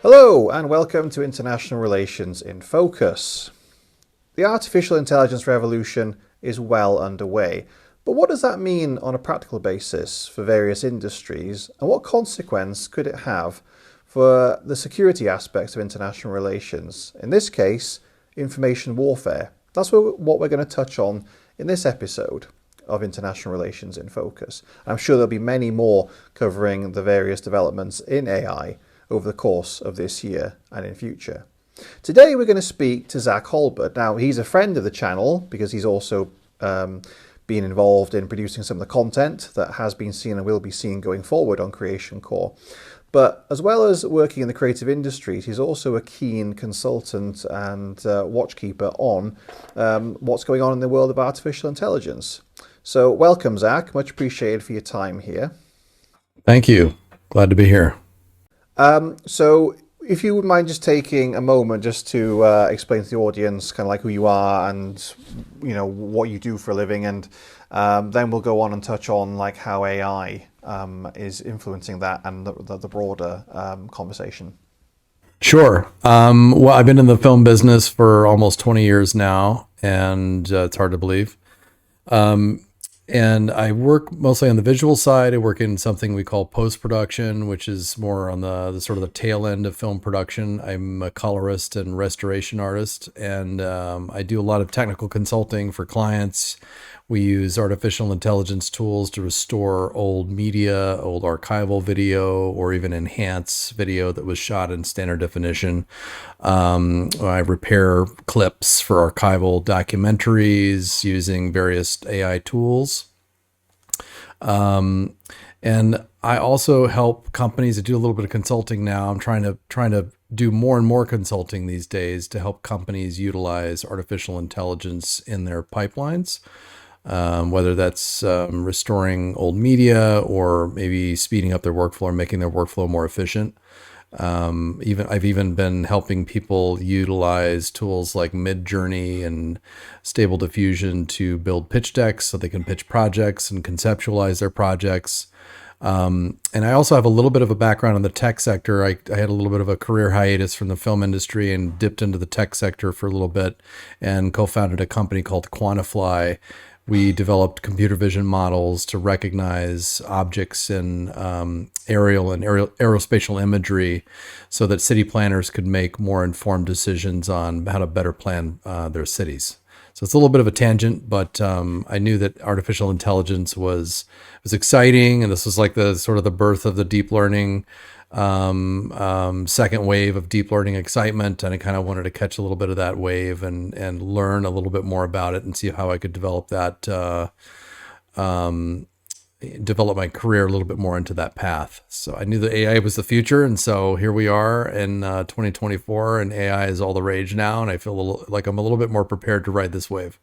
Hello and welcome to International Relations in Focus. The artificial intelligence revolution is well underway, but what does that mean on a practical basis for various industries, and what consequence could it have for the security aspects of international relations? In this case, information warfare. That's what we're going to touch on in this episode of International Relations in Focus. I'm sure there'll be many more covering the various developments in AI over the course of this year and in future. Today we're going to speak to Zach Halberd. Now, he's a friend of the channel because he's also been involved in producing some of the content that has been seen and will be seen going forward on Creation Core. But as well as working in the creative industries, he's also a keen consultant and watchkeeper on what's going on in the world of artificial intelligence. So welcome, Zach. Much appreciated for your time here. Thank you. Glad to be here. So if you would mind just taking a moment just to explain to the audience kind of like who you are and, you know, what you do for a living, and then we'll go on and touch on like how AI is influencing that and the broader conversation. Sure. Well, I've been in the film business for almost 20 years now, and it's hard to believe. And I work mostly on the visual side. I work in something we call post-production, which is more on the sort of the tail end of film production. I'm a colorist and restoration artist, and I do a lot of technical consulting for clients. We use artificial intelligence tools to restore old media, old archival video, or even enhance video that was shot in standard definition. I repair clips for archival documentaries using various AI tools. And I also help companies. I do a little bit of consulting now. I'm trying to do more and more consulting these days to help companies utilize artificial intelligence in their pipelines. Whether that's restoring old media or maybe speeding up their workflow or making their workflow more efficient. I've even been helping people utilize tools like Midjourney and Stable Diffusion to build pitch decks so they can pitch projects and conceptualize their projects. And I also have a little bit of a background in the tech sector. I had a little bit of a career hiatus from the film industry and dipped into the tech sector for a little bit and co-founded a company called Quantifly. We developed computer vision models to recognize objects in aerial and aerospatial imagery so that city planners could make more informed decisions on how to better plan their cities. So it's a little bit of a tangent, but I knew that artificial intelligence was exciting, and this was like the sort of the birth of the deep learning second wave of deep learning excitement, and I kind of wanted to catch a little bit of that wave and learn a little bit more about it and see how I could develop that develop my career a little bit more into that path. So I knew that AI was the future, and so here we are in 2024, and AI is all the rage now, and I feel like I'm a little bit more prepared to ride this wave.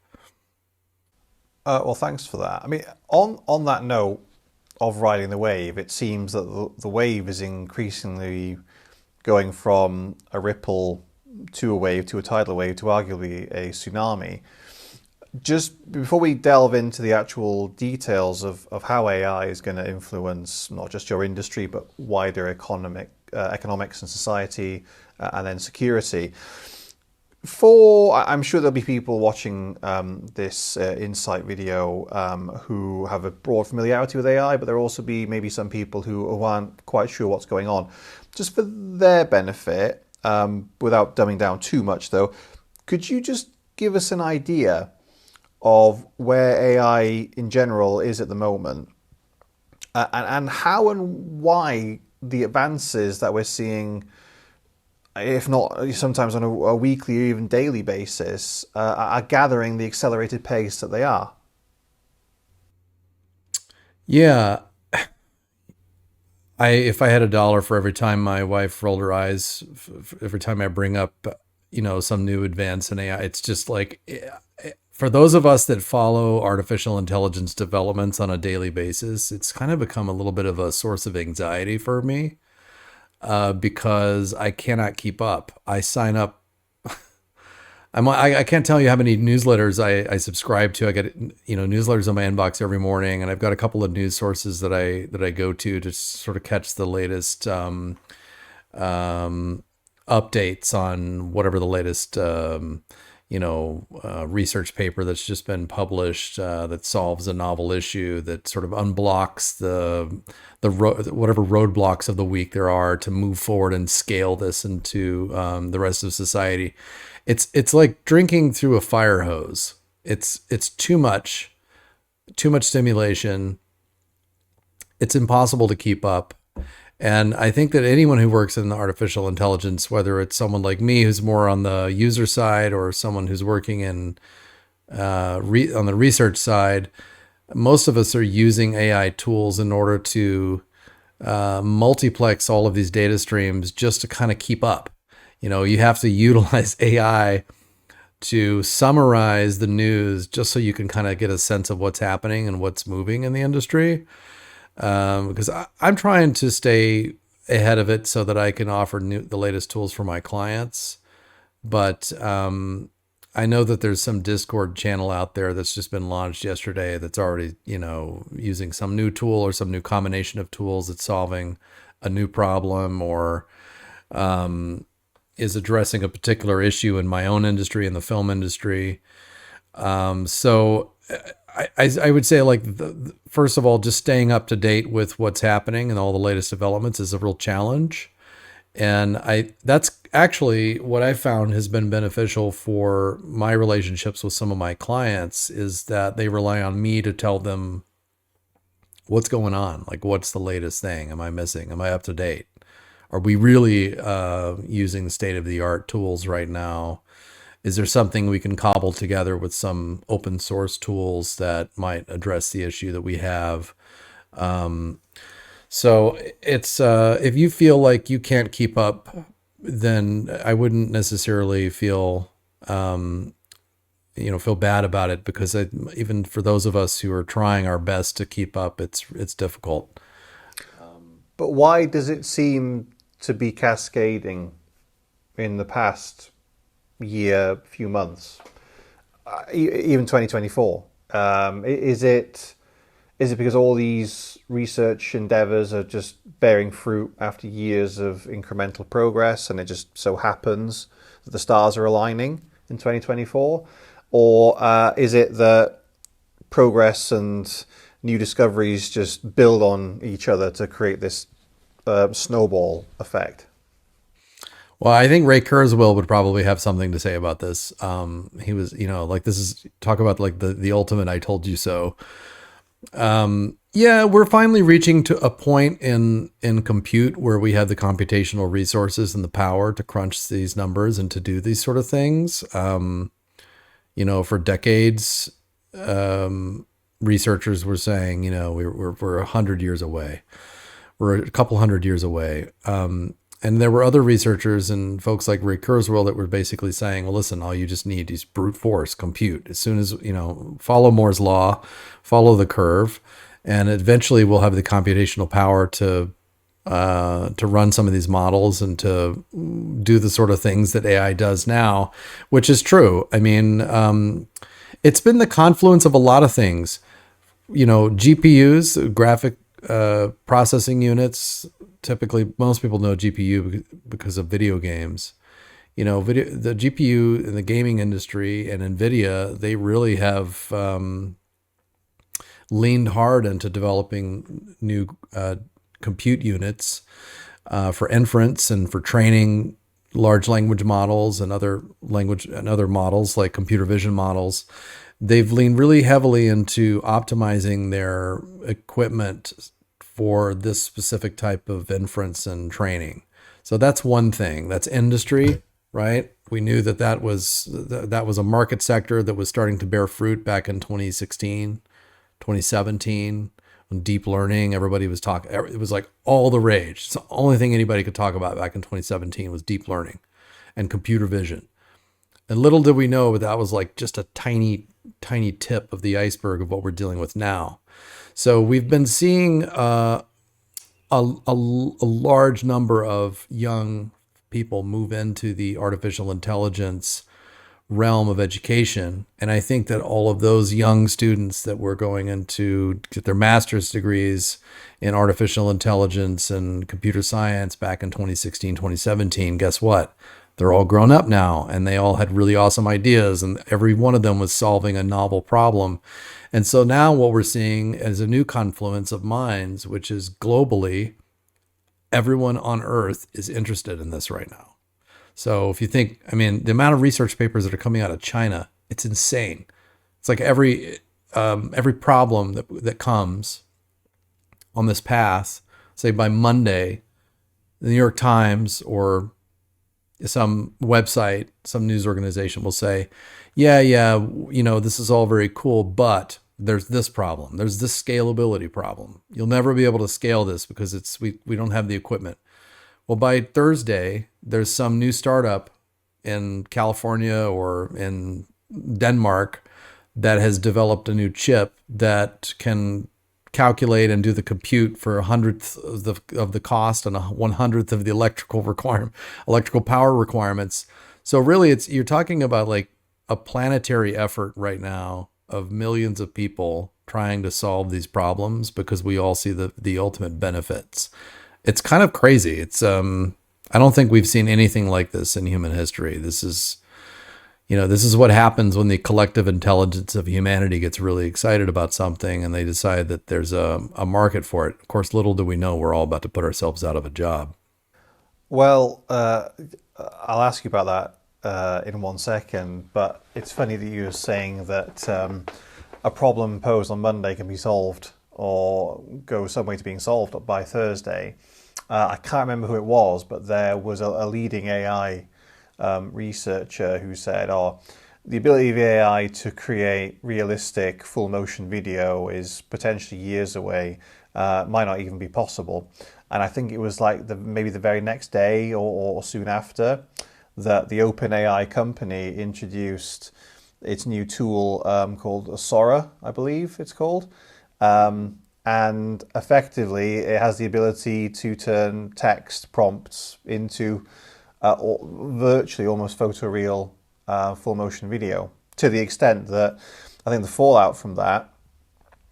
Well, thanks for that. I mean, on that note of riding the wave, it seems that the wave is increasingly going from a ripple to a wave to a tidal wave to arguably a tsunami. Just before we delve into the actual details of how AI is going to influence not just your industry but wider economics and society and then security, I'm sure there'll be people watching this insight video who have a broad familiarity with AI, but there'll also be maybe some people who aren't quite sure what's going on. Just for their benefit, without dumbing down too much though, could you just give us an idea of where AI in general is at the moment and how and why the advances that we're seeing, if not sometimes on a weekly or even daily basis, are gathering the accelerated pace that they are? Yeah. If I had a dollar for every time my wife rolled her eyes, every time I bring up, some new advance in AI, it's just like, for those of us that follow artificial intelligence developments on a daily basis, it's kind of become a little bit of a source of anxiety for me. Because I cannot keep up. I sign up. I can't tell you how many newsletters I subscribe to. I get newsletters in my inbox every morning, and I've got a couple of news sources that I go to sort of catch the latest updates on whatever the latest research paper that's just been published that solves a novel issue that sort of unblocks whatever roadblocks of the week there are to move forward and scale this into the rest of society. It's like drinking through a fire hose. It's too much stimulation. It's impossible to keep up. And I think that anyone who works in the artificial intelligence, whether it's someone like me who's more on the user side or someone who's working in on the research side, most of us are using AI tools in order to multiplex all of these data streams just to kind of keep up. You have to utilize AI to summarize the news just so you can kind of get a sense of what's happening and what's moving in the industry. Because I'm trying to stay ahead of it so that I can offer the latest tools for my clients. But I know that there's some Discord channel out there that's just been launched yesterday that's already, using some new tool or some new combination of tools that's solving a new problem or is addressing a particular issue in my own industry, in the film industry. So I would say, like, first of all, just staying up to date with what's happening and all the latest developments is a real challenge. And that's actually what I found has been beneficial for my relationships with some of my clients, is that they rely on me to tell them what's going on. Like, what's the latest thing? Am I missing? Am I up to date? Are we really using state-of-the-art tools right now? Is there something we can cobble together with some open source tools that might address the issue that we have? So it's if you feel like you can't keep up, then I wouldn't necessarily feel feel bad about it, because even for those of us who are trying our best to keep up, it's difficult. But why does it seem to be cascading in the past year, few months, even 2024? Is it because all these research endeavors are just bearing fruit after years of incremental progress, and it just so happens that the stars are aligning in 2024? Or is it that progress and new discoveries just build on each other to create this snowball effect? Well, I think Ray Kurzweil would probably have something to say about this. He was, this is talk about like the ultimate "I told you so." Yeah, we're finally reaching to a point in compute where we have the computational resources and the power to crunch these numbers and to do these sort of things. For decades, researchers were saying, we're 100 years away. We're a couple hundred years away. And there were other researchers and folks like Ray Kurzweil that were basically saying, well, listen, all you just need is brute force compute. As soon as, follow Moore's law, follow the curve, and eventually we'll have the computational power to run some of these models and to do the sort of things that AI does now, which is true. I mean, it's been the confluence of a lot of things. GPUs, graphic processing units. Typically, most people know GPU because of video games. The GPU in the gaming industry and NVIDIA, they really have leaned hard into developing new compute units for inference and for training large language models and other models like computer vision models. They've leaned really heavily into optimizing their equipment for this specific type of inference and training. So that's one thing. That's industry, right? We knew that was a market sector that was starting to bear fruit back in 2016, 2017. When deep learning, everybody was talking. It was like all the rage. It's the only thing anybody could talk about back in 2017 was deep learning and computer vision. And little did we know, but that was like just a tiny, tiny tip of the iceberg of what we're dealing with now. So we've been seeing a large number of young people move into the artificial intelligence realm of education. And I think that all of those young students that were going into get their master's degrees in artificial intelligence and computer science back in 2016, 2017, guess what? They're all grown up now, and they all had really awesome ideas, and every one of them was solving a novel problem. And so now what we're seeing is a new confluence of minds, which is globally, everyone on Earth is interested in this right now. So if you think, I mean, the amount of research papers that are coming out of China, it's insane. It's like every problem that comes on this path, say by Monday, the New York Times or some website, some news organization will say, yeah, this is all very cool, but there's this problem. There's this scalability problem. You'll never be able to scale this because we don't have the equipment. Well, by Thursday, there's some new startup in California or in Denmark that has developed a new chip that can calculate and do the compute for 1/100th of the cost and 1/100th of the electrical power requirements. So really, you're talking about like a planetary effort right now of millions of people trying to solve these problems because we all see the ultimate benefits. It's kind of crazy. It's I don't think we've seen anything like this in human history. This is what happens when the collective intelligence of humanity gets really excited about something and they decide that there's a market for it. Of course, little do we know we're all about to put ourselves out of a job. Well, I'll ask you about that in 1 second, but it's funny that you're saying that a problem posed on Monday can be solved or go some way to being solved by Thursday. I can't remember who it was, but there was a leading AI researcher who said, the ability of AI to create realistic full motion video is potentially years away, might not even be possible. And I think it was like maybe the very next day or soon after that the OpenAI company introduced its new tool called Sora, I believe it's called. And effectively, it has the ability to turn text prompts into virtually almost photoreal full motion video, to the extent that I think the fallout from that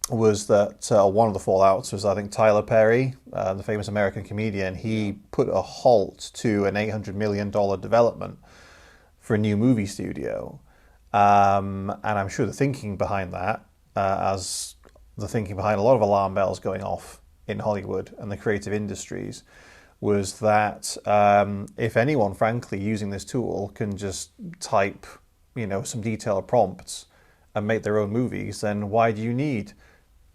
was that one of the fallouts was, I think, Tyler Perry, the famous American comedian. He put a halt to an $800 million development for a new movie studio. And I'm sure the thinking behind that, as the thinking behind a lot of alarm bells going off in Hollywood and the creative industries, was that if anyone, frankly, using this tool can just type, some detailed prompts and make their own movies, then why do you need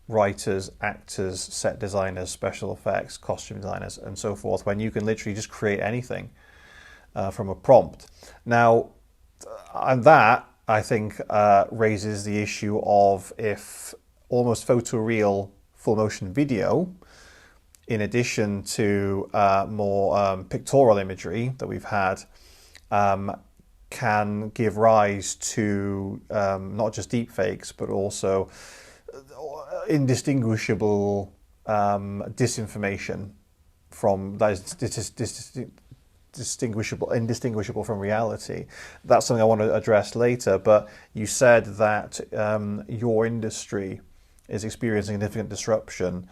writers, actors, set designers, special effects, costume designers, and so forth, when you can literally just create anything from a prompt? Now, and that, I think, raises the issue of if almost photoreal full motion video, in addition to more pictorial imagery that we've had, can give rise to not just deepfakes, but also indistinguishable disinformation that is indistinguishable from reality. That's something I want to address later. But you said that your industry is experiencing significant disruption.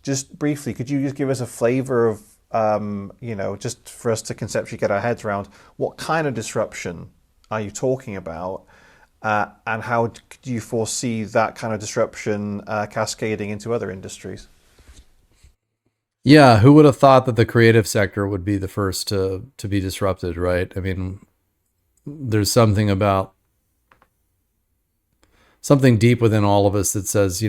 Just briefly, could you just give us a flavor of, just for us to conceptually get our heads around what kind of disruption are you talking about, and how do you foresee that kind of disruption cascading into other industries? Yeah, who would have thought that the creative sector would be the first to be disrupted, right? I mean, there's something deep within all of us that says,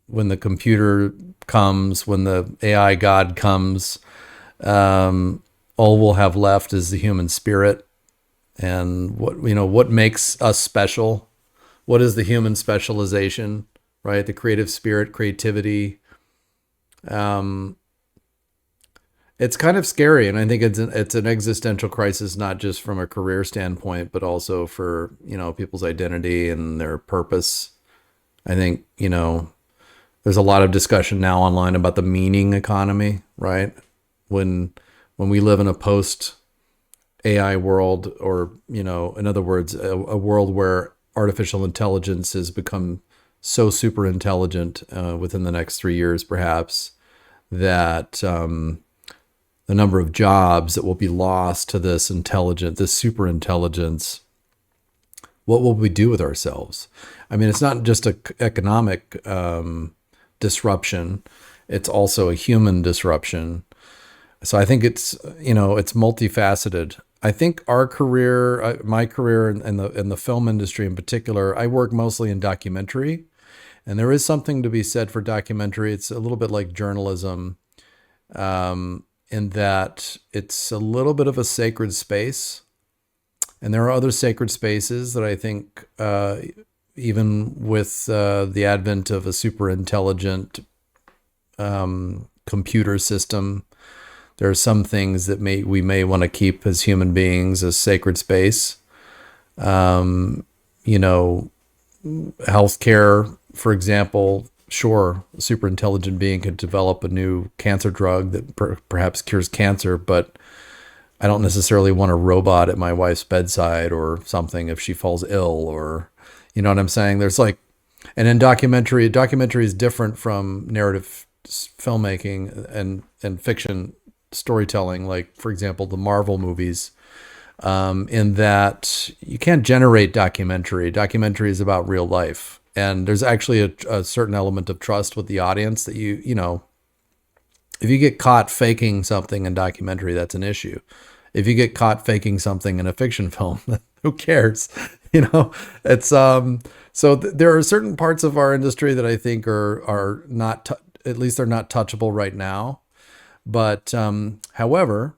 when the computer comes, when the AI God comes, all we'll have left is the human spirit. And what makes us special? What is the human specialization, right? The creative spirit, creativity. It's kind of scary, and I think it's an existential crisis, not just from a career standpoint, but also for people's identity and their purpose. I think there's a lot of discussion now online about the meaning economy, right? When we live in a post AI world, or, in other words, a world where artificial intelligence has become so super intelligent within the next 3 years, perhaps, that the number of jobs that will be lost to this super intelligence, what will we do with ourselves? I mean, it's not just an economic disruption, it's also a human disruption. So I think it's multifaceted. I think our career, my career in the film industry in particular, I work mostly in documentary, and there is something to be said for documentary. It's a little bit like journalism, in that it's a little bit of a sacred space, and there are other sacred spaces that I think, even with the advent of a super intelligent computer system, there are some things that we may want to keep as human beings as sacred space. You know, healthcare, for example. Sure, a super intelligent being could develop a new cancer drug that perhaps cures cancer, but I don't necessarily want a robot at my wife's bedside or something if she falls ill, or, you know what I'm saying? There's like, and in documentary is different from narrative filmmaking and fiction storytelling. Like, for example, the Marvel movies, in that you can't generate documentary. Documentary is about real life. And there's actually a certain element of trust with the audience that if you get caught faking something in documentary, that's an issue. If you get caught faking something in a fiction film, who cares? It's there are certain parts of our industry that I think are not, at least they're not touchable right now. But however,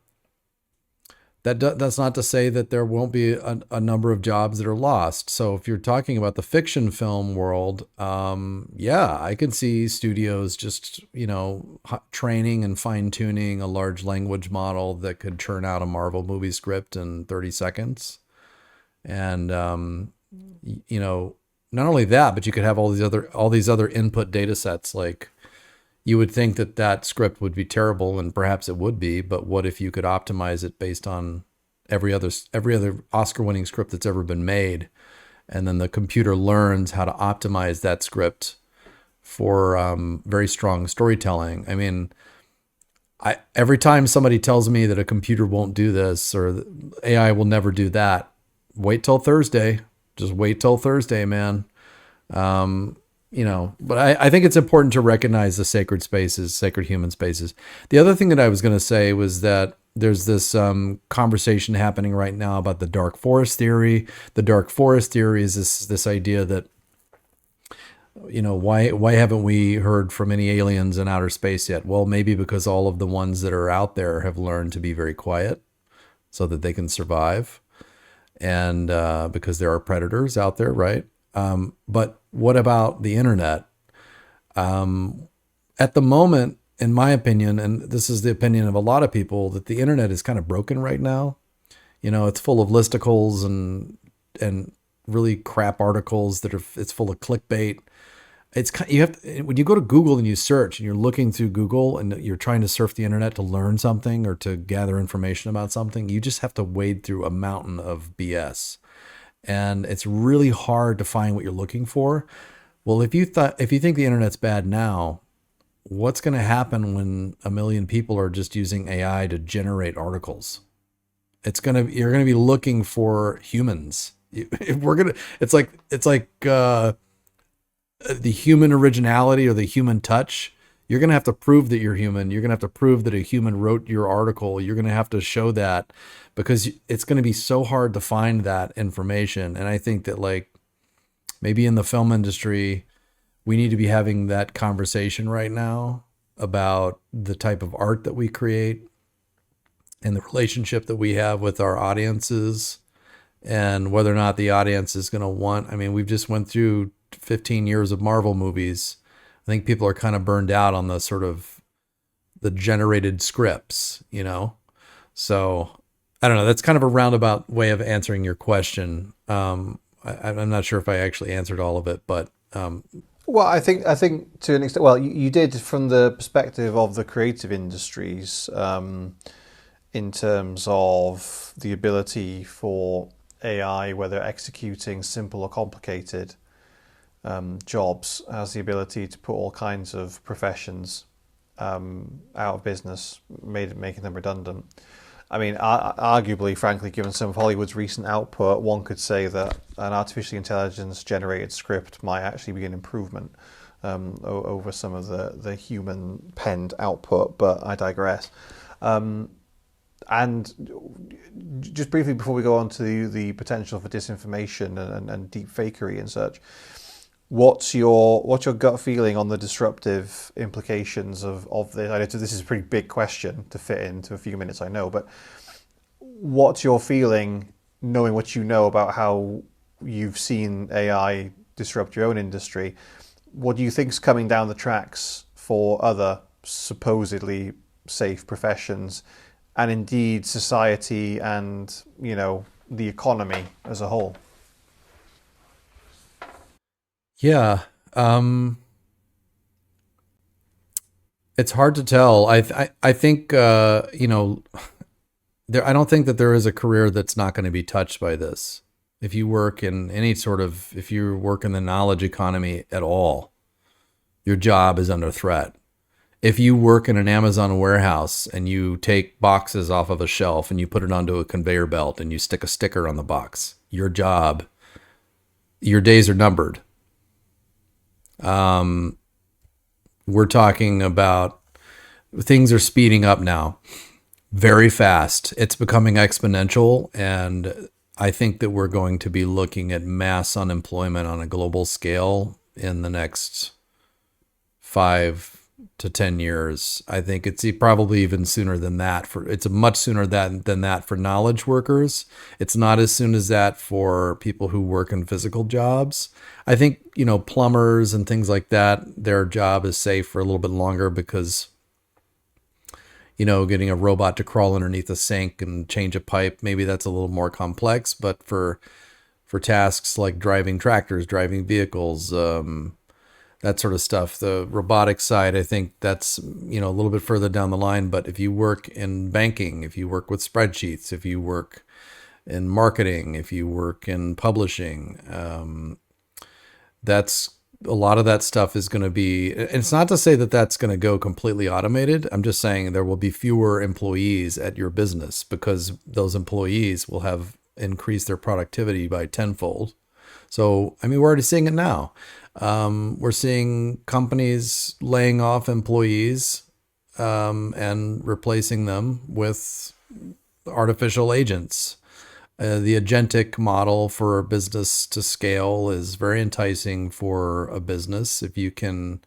that's not to say that there won't be a number of jobs that are lost. So if you're talking about the fiction film world, yeah, I can see studios just, training and fine tuning a large language model that could churn out a Marvel movie script in 30 seconds. And, not only that, but you could have all these other input data sets. Like, you would think that script would be terrible, and perhaps it would be, but what if you could optimize it based on every other Oscar-winning script that's ever been made, and then the computer learns how to optimize that script for very strong storytelling? I mean, every time somebody tells me that a computer won't do this or AI will never do that, wait till Thursday. Just wait till Thursday, man. But I think it's important to recognize the sacred spaces, sacred human spaces. The other thing that I was going to say was that there's this conversation happening right now about the dark forest theory. The dark forest theory is this idea that, why haven't we heard from any aliens in outer space yet? Well, maybe because all of the ones that are out there have learned to be very quiet so that they can survive. And because there are predators out there, right? But what about the internet? At the moment, in my opinion, and this is the opinion of a lot of people, that the internet is kind of broken right now. It's full of listicles and really crap articles it's full of clickbait. When you go to Google and you search and you're looking through Google and you're trying to surf the internet to learn something or to gather information about something, you just have to wade through a mountain of BS. And it's really hard to find what you're looking for. Well, if you think the internet's bad now, what's going to happen when 1 million people are just using AI to generate articles? You're going to be looking for humans. It's like the human originality or the human touch. You're going to have to prove that you're human. You're going to have to prove that a human wrote your article. You're going to have to show that, because it's going to be so hard to find that information. And I think that, like, maybe in the film industry, we need to be having that conversation right now about the type of art that we create and the relationship that we have with our audiences, and whether or not the audience is going to want. I mean, we've just went through 15 years of Marvel movies. I think people are kind of burned out on the sort of the generated scripts, So I don't know. That's kind of a roundabout way of answering your question. I'm not sure if I actually answered all of it, but well, I think to an extent. Well, you did from the perspective of the creative industries. in terms of the ability for AI, whether executing simple or complicated jobs, has the ability to put all kinds of professions out of business, making them redundant. I mean, arguably, frankly, given some of Hollywood's recent output, one could say that an artificially intelligence generated script might actually be an improvement over some of the human penned output, but I digress. And just briefly before we go on to the potential for disinformation and deep fakery and such, what's your gut feeling on the disruptive implications of this? I know this is a pretty big question to fit into a few minutes, I know, but what's your feeling, knowing what you know about how you've seen AI disrupt your own industry? What do you think's coming down the tracks for other supposedly safe professions, and indeed society and, you know, the economy as a whole? Yeah. It's hard to tell. I think, you know, I don't think that there is a career that's not going to be touched by this. If you work in if you work in the knowledge economy at all, your job is under threat. If you work in an Amazon warehouse and you take boxes off of a shelf and you put it onto a conveyor belt and you stick a sticker on the box, your days are numbered. We're talking about things are speeding up now very fast. It's becoming exponential. And I think that we're going to be looking at mass unemployment on a global scale in the next 5 to 10 years. I think it's probably even sooner than that. It's much sooner than that for knowledge workers. It's not as soon as that for people who work in physical jobs. I think, you know, plumbers and things like that, their job is safe for a little bit longer because, you know, getting a robot to crawl underneath a sink and change a pipe, maybe that's a little more complex. But for tasks like driving tractors, driving vehicles, that sort of stuff, the robotics side, I think that's, you know, a little bit further down the line. But if you work in banking, if you work with spreadsheets, if you work in marketing, if you work in publishing, that's a lot of that stuff is going to be, it's not to say that that's going to go completely automated. I'm just saying there will be fewer employees at your business because those employees will have increased their productivity by tenfold. So, I mean, we're already seeing it now. We're seeing companies laying off employees and replacing them with artificial agents. The agentic model for a business to scale is very enticing for a business. If you can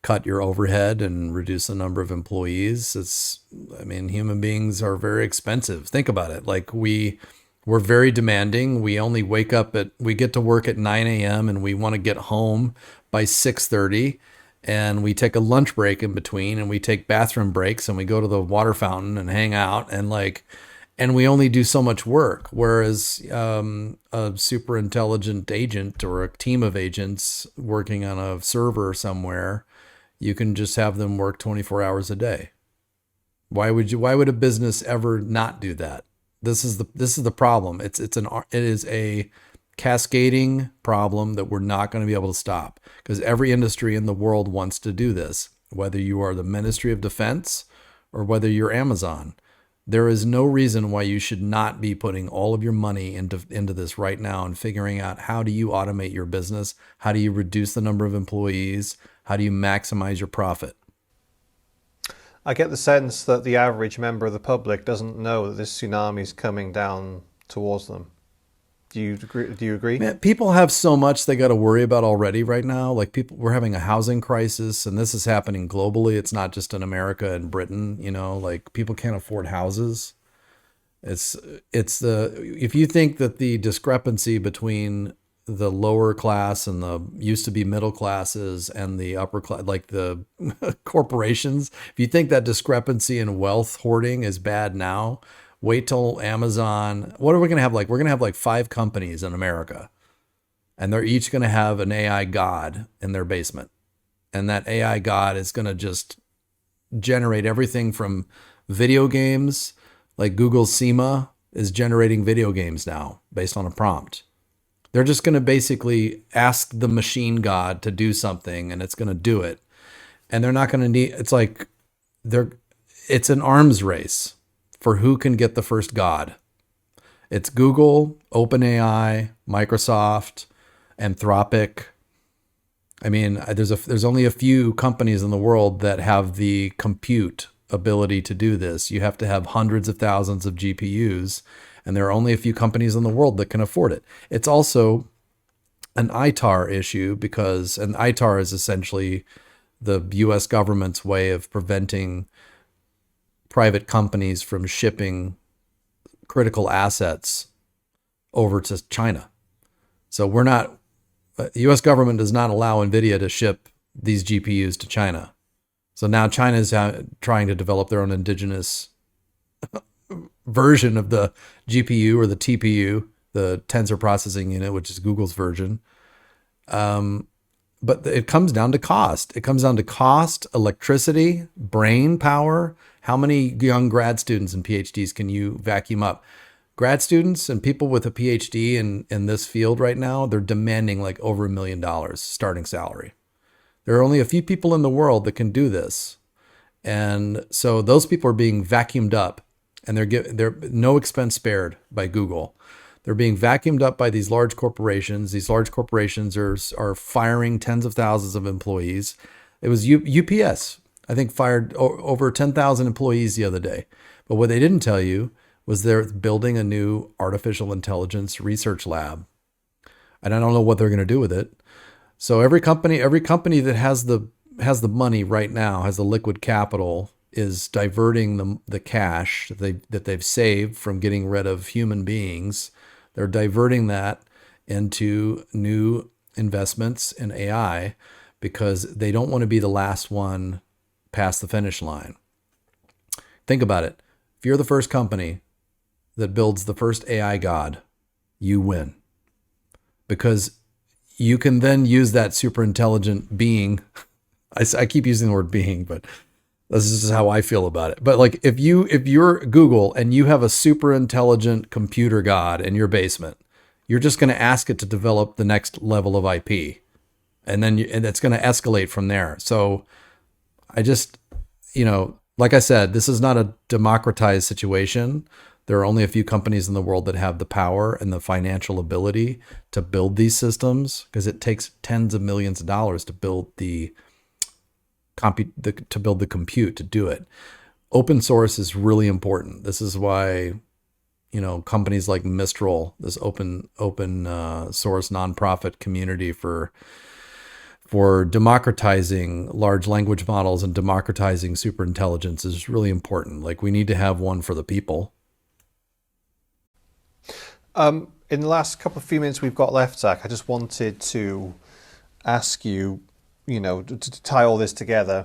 cut your overhead and reduce the number of employees, human beings are very expensive. Think about it. Like we're very demanding. We only we get to work at 9 a.m. and we want to get home by 6:30, and we take a lunch break in between and we take bathroom breaks and we go to the water fountain and hang out and we only do so much work. Whereas a super intelligent agent or a team of agents working on a server somewhere, you can just have them work 24 hours a day. Why would a business ever not do that? This is the problem. It is a cascading problem that we're not going to be able to stop because every industry in the world wants to do this, whether you are the Ministry of Defense or whether you're Amazon. There is no reason why you should not be putting all of your money into this right now and figuring out how do you automate your business? How do you reduce the number of employees? How do you maximize your profit? I get the sense that the average member of the public doesn't know that this tsunami is coming down towards them. Do you agree? Man, people have so much they got to worry about already right now. Like we're having a housing crisis, and this is happening globally. It's not just in America and Britain. You know, like people can't afford houses. If you think that the discrepancy between the lower class and the used to be middle classes and the upper class, like the corporations, if you think that discrepancy in wealth hoarding is bad now, wait till Amazon. What are we going to have? We're going to have 5 companies in America, and they're each going to have an AI god in their basement. And that AI god is going to just generate everything from video games Like Google's SEMA is generating video games now based on a prompt. They're just going to basically ask the machine god to do something and it's going to do it. And they're not going to need, it's an arms race for who can get the first god. It's Google, OpenAI, Microsoft, Anthropic. I mean, there's only a few companies in the world that have the compute ability to do this. You have to have hundreds of thousands of GPUs, and there are only a few companies in the world that can afford it. It's also an ITAR issue because an ITAR is essentially the US government's way of preventing private companies from shipping critical assets over to China. So the US government does not allow NVIDIA to ship these GPUs to China. So now China is trying to develop their own indigenous version of the GPU or the TPU, the tensor processing unit, which is Google's version. But it comes down to cost. It comes down to cost, electricity, brain power. How many young grad students and PhDs can you vacuum up? Grad students and people with a PhD in this field right now, they're demanding like over $1 million starting salary. There are only a few people in the world that can do this. And so those people are being vacuumed up and they're no expense spared by Google. They're being vacuumed up by these large corporations. These large corporations are firing tens of thousands of employees. It was UPS, I think, fired over 10,000 employees the other day. But what they didn't tell you was they're building a new artificial intelligence research lab. And I don't know what they're going to do with it. So every company that has the money right now, has the liquid capital, is diverting the cash that they've saved from getting rid of human beings. They're diverting that into new investments in AI because they don't want to be the last one past the finish line. Think about it. If you're the first company that builds the first AI god, you win. Because you can then use that super intelligent being. I keep using the word being, but this is how I feel about it. But like if you're Google and you have a super intelligent computer god in your basement, you're just going to ask it to develop the next level of IP. And then it's going to escalate from there. So I just, like I said, this is not a democratized situation. There are only a few companies in the world that have the power and the financial ability to build these systems because it takes tens of millions of dollars to build the compute to do it. Open source is really important. This is why, companies like Mistral, this open source nonprofit community for democratizing large language models and democratizing superintelligence is really important. Like we need to have one for the people. In the last few minutes we've got left, Zach, I just wanted to ask you, to tie all this together,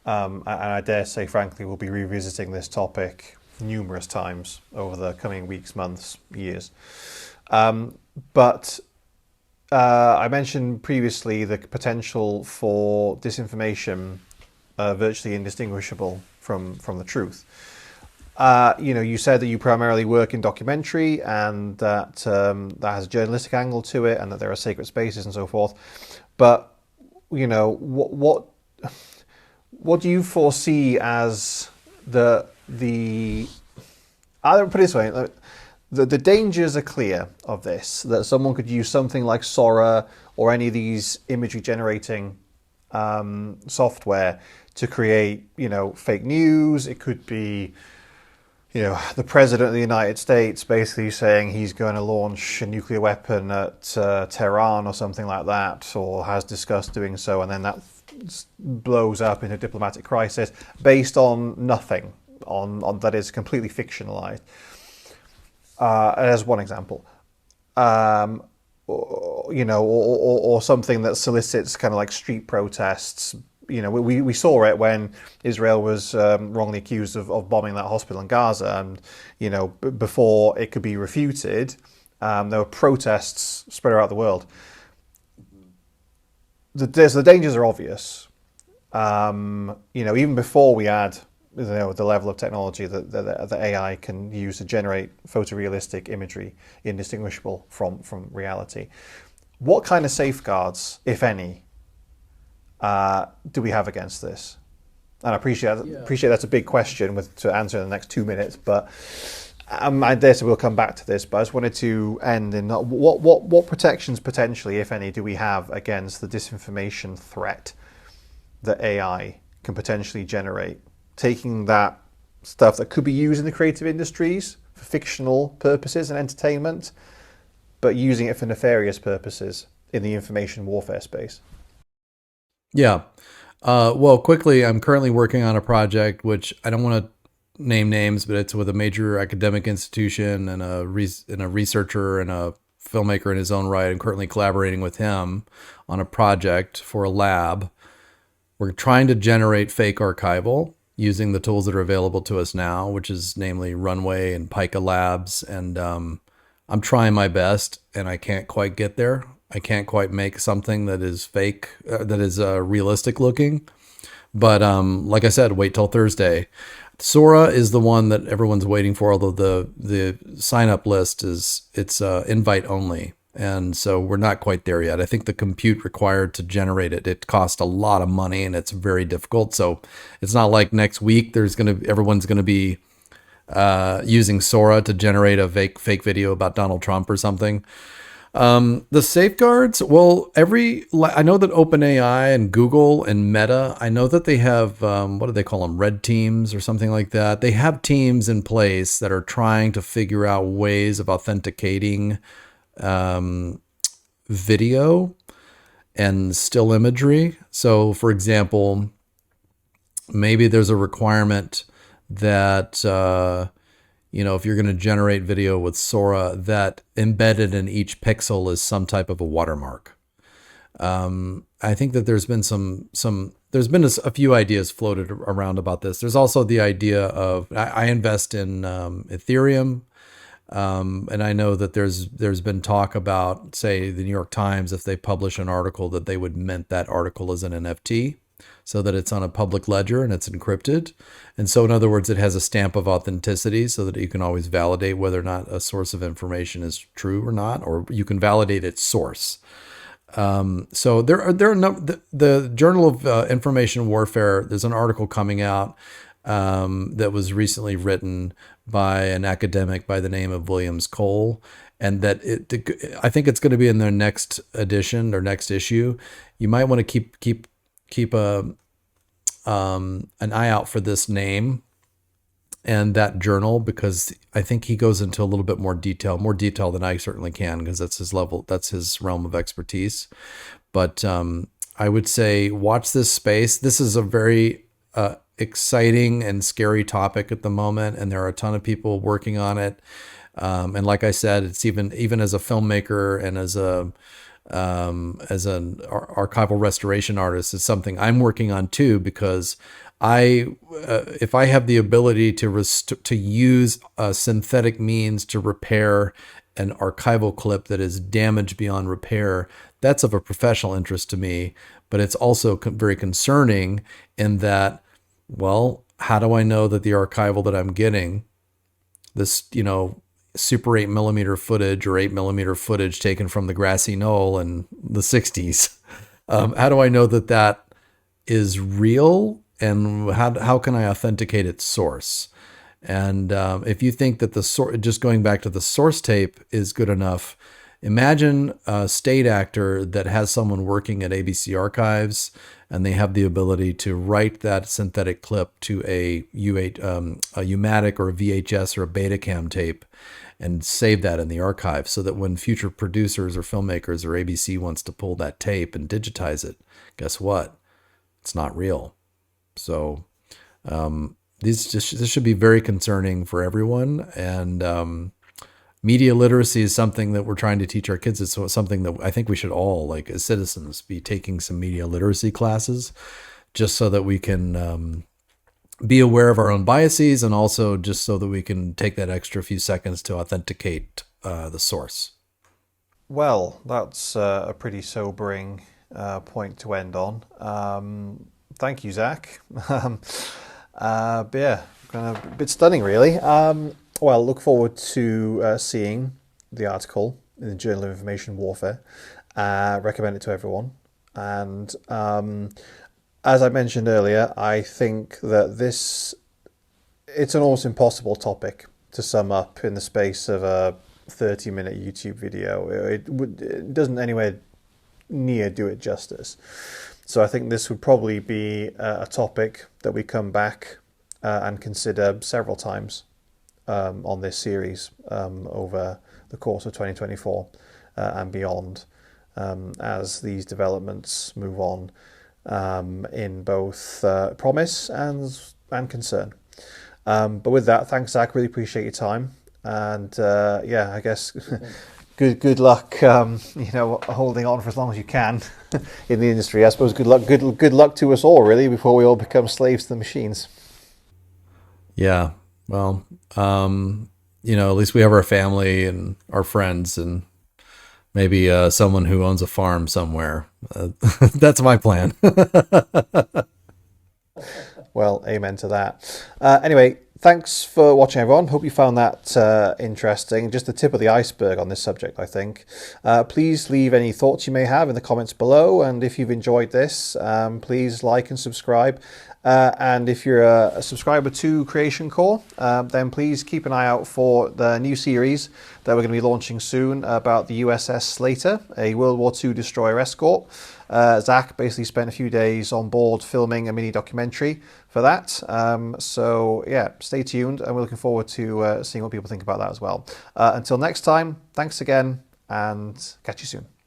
and I dare say, frankly, we'll be revisiting this topic numerous times over the coming weeks, months, years. But I mentioned previously the potential for disinformation virtually indistinguishable from the truth. You said that you primarily work in documentary and that that has a journalistic angle to it and that there are sacred spaces and so forth. But, what do you foresee as the I'll put it this way, the dangers are clear of this, that someone could use something like Sora or any of these imagery generating software to create, fake news. It could be, the president of the United States basically saying he's going to launch a nuclear weapon at Tehran or something like that, or has discussed doing so, and then that blows up in a diplomatic crisis based on nothing, on that is completely fictionalized. As one example, or something that solicits kind of like street protests. We saw it when Israel was wrongly accused of bombing that hospital in Gaza, and before it could be refuted, there were protests spread around the world. The dangers are obvious. Even before we had the level of technology that AI can use to generate photorealistic imagery indistinguishable from reality. What kind of safeguards, if any, do we have against this? And I appreciate that's a big question to answer in the next 2 minutes, but I dare say we'll come back to this. But I just wanted to end in what protections potentially, if any, do we have against the disinformation threat that AI can potentially generate, taking that stuff that could be used in the creative industries for fictional purposes and entertainment, but using it for nefarious purposes in the information warfare space? Yeah. Well, quickly, I'm currently working on a project which I don't want to name names, but it's with a major academic institution and a researcher and a filmmaker in his own right. I'm currently collaborating with him on a project for a lab. We're trying to generate fake archival using the tools that are available to us now, which is namely Runway and Pica Labs. And I'm trying my best, and I can't quite get there. I can't quite make something that is fake, that is realistic looking. But like I said, wait till Thursday. Sora is the one that everyone's waiting for, although the sign up list it's invite only. And so we're not quite there yet. I think the compute required to generate it costs a lot of money, and it's very difficult. So it's not like next week everyone's gonna be using Sora to generate a fake video about Donald Trump or something. The safeguards, well, I know that OpenAI and Google and Meta, I know that they have, what do they call them? Red teams or something like that. They have teams in place that are trying to figure out ways of authenticating video and still imagery. So, for example, maybe there's a requirement that, if you're going to generate video with Sora, that embedded in each pixel is some type of a watermark. I think that there's been there's been a few ideas floated around about this. There's also the idea of, I invest in Ethereum, and I know that there's been talk about, say, the New York Times, if they publish an article, that they would mint that article as an NFT, so that it's on a public ledger and it's encrypted. And so, in other words, it has a stamp of authenticity so that you can always validate whether or not a source of information is true or not, or you can validate its source. So there are the Journal of Information Warfare, there's an article coming out that was recently written by an academic by the name of Williams Cole, and that I think it's going to be in their next edition or next issue. You might want to keep an eye out for this name and that journal, because I think he goes into a little bit more detail than I certainly can, because that's his realm of expertise. But I would say watch this space. This is a very exciting and scary topic at the moment, and there are a ton of people working on it. And like I said, it's even as a filmmaker and as an archival restoration artist, it's something I'm working on too, because if I have the ability to use synthetic means to repair an archival clip that is damaged beyond repair, that's of a professional interest to me. But it's also very concerning in that, well, how do I know that the archival that I'm getting, this, Super 8mm footage or 8mm footage taken from the grassy knoll in the 60s, how do I know that is real? And how can I authenticate its source? And if you think that just going back to the source tape is good enough, imagine a state actor that has someone working at ABC Archives, and they have the ability to write that synthetic clip to a U-matic or a VHS or a Betacam tape and save that in the archive, so that when future producers or filmmakers or ABC wants to pull that tape and digitize it, guess what? It's not real. So this should be very concerning for everyone. And media literacy is something that we're trying to teach our kids. It's something that I think we should all, like as citizens, be taking some media literacy classes, just so that we can be aware of our own biases, and also just so that we can take that extra few seconds to authenticate the source. Well, that's a pretty sobering point to end on. Thank you, Zach. But yeah, kind of a bit stunning, really. Well, look forward to seeing the article in the Journal of Information Warfare. Recommend it to everyone. And as I mentioned earlier, I think that it's an almost impossible topic to sum up in the space of a 30-minute YouTube video. It doesn't anywhere near do it justice. So I think this would probably be a topic that we come back and consider several times on this series over the course of 2024 and beyond, as these developments move on in both promise and concern. But with that, thanks, Zach. Really appreciate your time. And yeah, I guess good luck. Holding on for as long as you can in the industry. I suppose good luck to us all, really, before we all become slaves to the machines. Yeah. Well, at least we have our family and our friends and maybe someone who owns a farm somewhere. That's my plan. Well, amen to that. Anyway, thanks for watching, everyone. Hope you found that interesting. Just the tip of the iceberg on this subject, I think. Please leave any thoughts you may have in the comments below. And if you've enjoyed this, please like and subscribe. And if you're a subscriber to Creation Core, then please keep an eye out for the new series that we're going to be launching soon about the USS Slater, a World War II destroyer escort. Zach basically spent a few days on board filming a mini documentary for that. So yeah, stay tuned, and we're looking forward to seeing what people think about that as well. Until next time, thanks again, and catch you soon.